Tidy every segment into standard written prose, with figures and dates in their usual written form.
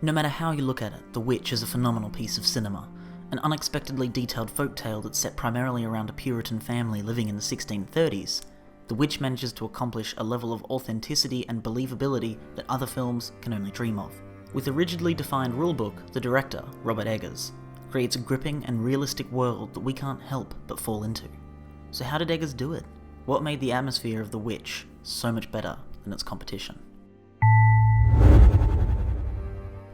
No matter how you look at it, The Witch is a phenomenal piece of cinema, an unexpectedly detailed folktale that's set primarily around a Puritan family living in the 1630s. The Witch manages to accomplish a level of authenticity and believability that other films can only dream of. With a rigidly defined rulebook, the director, Robert Eggers, creates a gripping and realistic world that we can't help but fall into. So how did Eggers do it? What made the atmosphere of The Witch so much better than its competition?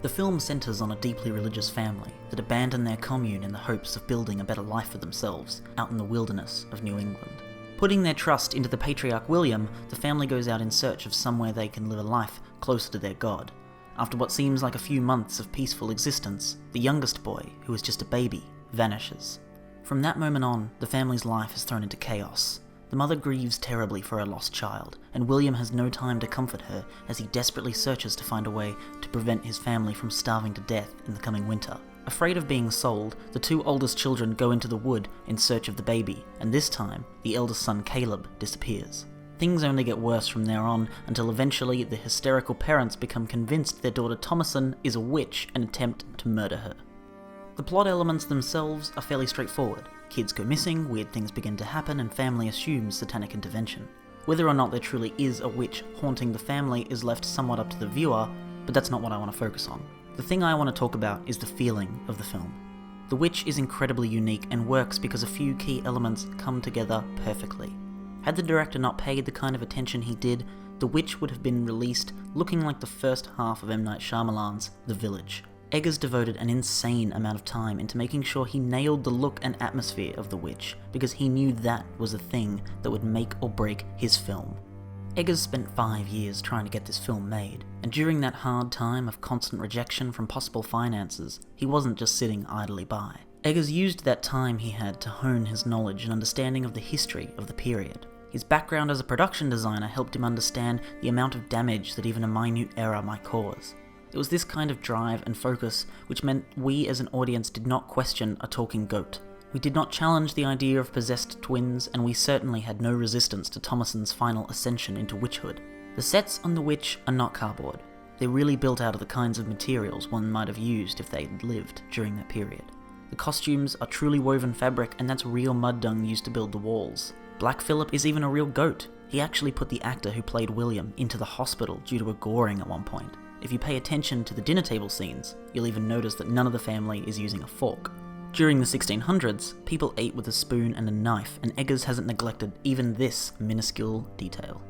The film centres on a deeply religious family that abandon their commune in the hopes of building a better life for themselves out in the wilderness of New England. Putting their trust into the patriarch William, the family goes out in search of somewhere they can live a life closer to their God. After what seems like a few months of peaceful existence, the youngest boy, who is just a baby, vanishes. From that moment on, the family's life is thrown into chaos. The mother grieves terribly for her lost child, and William has no time to comfort her as he desperately searches to find a way to prevent his family from starving to death in the coming winter. Afraid of being sold, the two oldest children go into the wood in search of the baby, and this time, the eldest son Caleb disappears. Things only get worse from there on, until eventually the hysterical parents become convinced their daughter Thomasin is a witch and attempt to murder her. The plot elements themselves are fairly straightforward. Kids go missing, weird things begin to happen, and family assumes satanic intervention. Whether or not there truly is a witch haunting the family is left somewhat up to the viewer, but that's not what I want to focus on. The thing I want to talk about is the feeling of the film. The Witch is incredibly unique and works because a few key elements come together perfectly. Had the director not paid the kind of attention he did, The Witch would have been released looking like the first half of M. Night Shyamalan's The Village. Eggers devoted an insane amount of time into making sure he nailed the look and atmosphere of The Witch, because he knew that was a thing that would make or break his film. Eggers spent 5 years trying to get this film made, and during that hard time of constant rejection from possible finances, he wasn't just sitting idly by. Eggers used that time he had to hone his knowledge and understanding of the history of the period. His background as a production designer helped him understand the amount of damage that even a minute error might cause. It was this kind of drive and focus which meant we as an audience did not question a talking goat. We did not challenge the idea of possessed twins, and we certainly had no resistance to Thomasin's final ascension into witchhood. The sets on The Witch are not cardboard. They're really built out of the kinds of materials one might have used if they'd lived during that period. The costumes are truly woven fabric, and that's real mud dung used to build the walls. Black Phillip is even a real goat. He actually put the actor who played William into the hospital due to a goring at one point. If you pay attention to the dinner table scenes, you'll even notice that none of the family is using a fork. During the 1600s, people ate with a spoon and a knife, and Eggers hasn't neglected even this minuscule detail.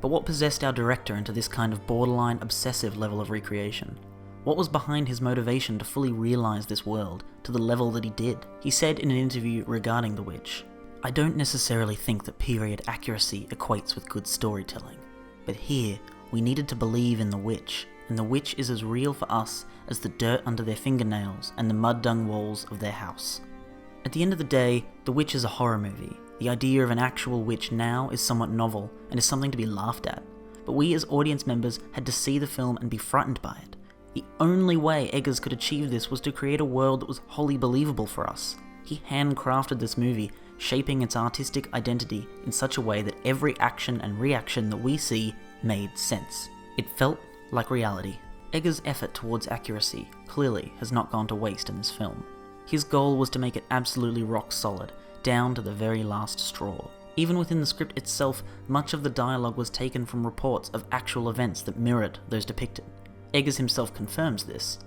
But what possessed our director into this kind of borderline obsessive level of recreation? What was behind his motivation to fully realise this world to the level that he did? He said in an interview regarding The Witch, "I don't necessarily think that period accuracy equates with good storytelling, but here we needed to believe in the witch, and the witch is as real for us as the dirt under their fingernails and the mud-dung walls of their house." At the end of the day, The Witch is a horror movie. The idea of an actual witch now is somewhat novel and is something to be laughed at, but we as audience members had to see the film and be frightened by it. The only way Eggers could achieve this was to create a world that was wholly believable for us. He handcrafted this movie, shaping its artistic identity in such a way that every action and reaction that we see made sense. It felt like reality. Eggers' effort towards accuracy clearly has not gone to waste in this film. His goal was to make it absolutely rock solid, down to the very last straw. Even within the script itself, much of the dialogue was taken from reports of actual events that mirrored those depicted. Eggers himself confirms this.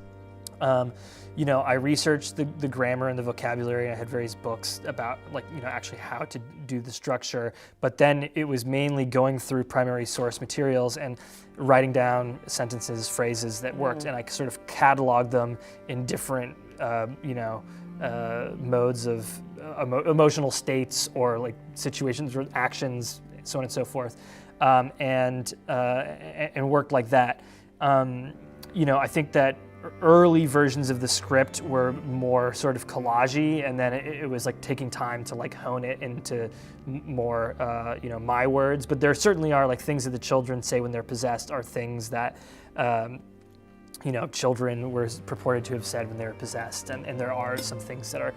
I researched the grammar and the vocabulary. I had various books about, actually how to do the structure. But then it was mainly going through primary source materials and writing down sentences, phrases that worked. And I sort of cataloged them in different, modes of emotional states or situations or actions, so on and so forth, and worked like that. I think that early versions of the script were more sort of collage-y, and then it was taking time to hone it into more my words. But there certainly are things that the children say when they're possessed are things that children were purported to have said when they were possessed, and there are some things that are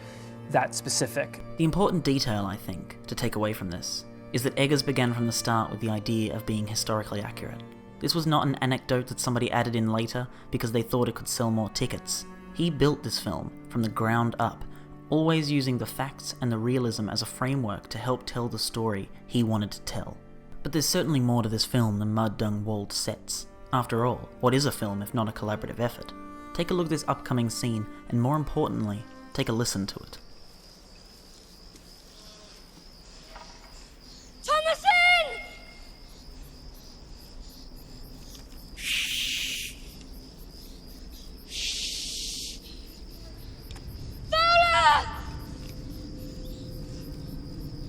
that specific. The important detail, I think, to take away from this is that Eggers began from the start with the idea of being historically accurate. This was not an anecdote that somebody added in later because they thought it could sell more tickets. He built this film from the ground up, always using the facts and the realism as a framework to help tell the story he wanted to tell. But there's certainly more to this film than mud-dung-walled sets. After all, what is a film if not a collaborative effort? Take a look at this upcoming scene, and more importantly, take a listen to it. Thomason! Fowler!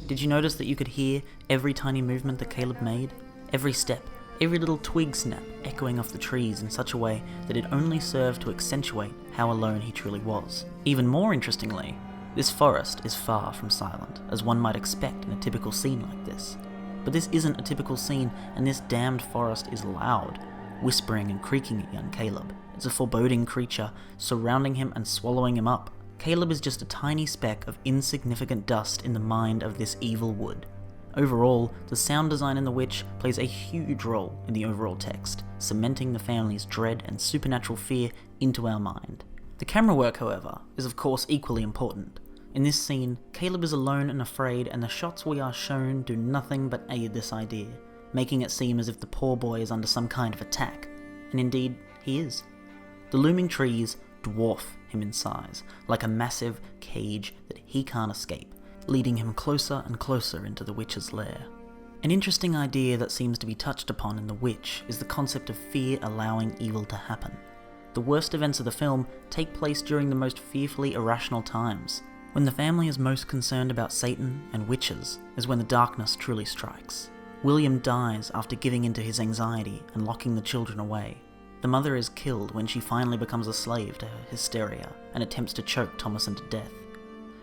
Did you notice that you could hear every tiny movement that Caleb made? Every step, every little twig snap echoing off the trees in such a way that it only served to accentuate how alone he truly was. Even more interestingly, this forest is far from silent, as one might expect in a typical scene like this. But this isn't a typical scene, and this damned forest is loud, whispering and creaking at young Caleb. It's a foreboding creature surrounding him and swallowing him up. Caleb is just a tiny speck of insignificant dust in the mind of this evil wood. Overall, the sound design in The Witch plays a huge role in the overall text, cementing the family's dread and supernatural fear into our mind. The camera work, however, is of course equally important. In this scene, Caleb is alone and afraid, and the shots we are shown do nothing but aid this idea, making it seem as if the poor boy is under some kind of attack. And indeed, he is. The looming trees dwarf him in size, like a massive cage that he can't escape, leading him closer and closer into the witch's lair. An interesting idea that seems to be touched upon in The Witch is the concept of fear allowing evil to happen. The worst events of the film take place during the most fearfully irrational times. When the family is most concerned about Satan and witches is when the darkness truly strikes. William dies after giving into his anxiety and locking the children away. The mother is killed when she finally becomes a slave to her hysteria and attempts to choke Thomason to death.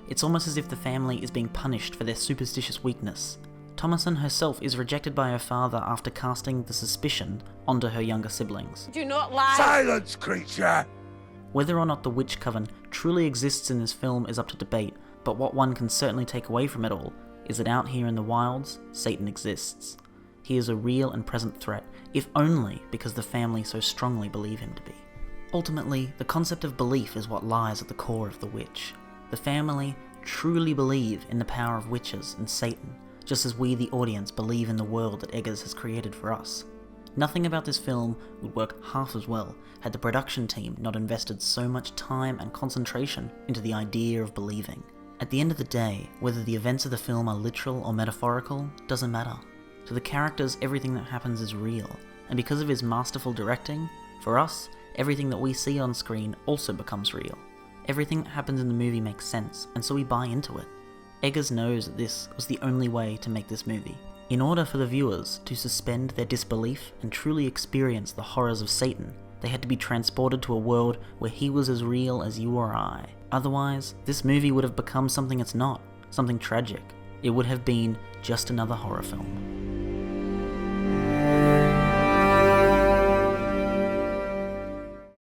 It's almost as if the family is being punished for their superstitious weakness. Thomason herself is rejected by her father after casting the suspicion onto her younger siblings. Do not lie! Silence, creature! Whether or not the witch coven truly exists in this film is up to debate, but what one can certainly take away from it all is that out here in the wilds, Satan exists. He is a real and present threat, if only because the family so strongly believe him to be. Ultimately, the concept of belief is what lies at the core of The Witch. The family truly believe in the power of witches and Satan, just as we, the audience, believe in the world that Eggers has created for us. Nothing about this film would work half as well had the production team not invested so much time and concentration into the idea of believing. At the end of the day, whether the events of the film are literal or metaphorical doesn't matter. To the characters, everything that happens is real, and because of his masterful directing, for us, everything that we see on screen also becomes real. Everything that happens in the movie makes sense, and so we buy into it. Eggers knows that this was the only way to make this movie. In order for the viewers to suspend their disbelief and truly experience the horrors of Satan, they had to be transported to a world where he was as real as you or I. Otherwise, this movie would have become something it's not, something tragic. It would have been just another horror film.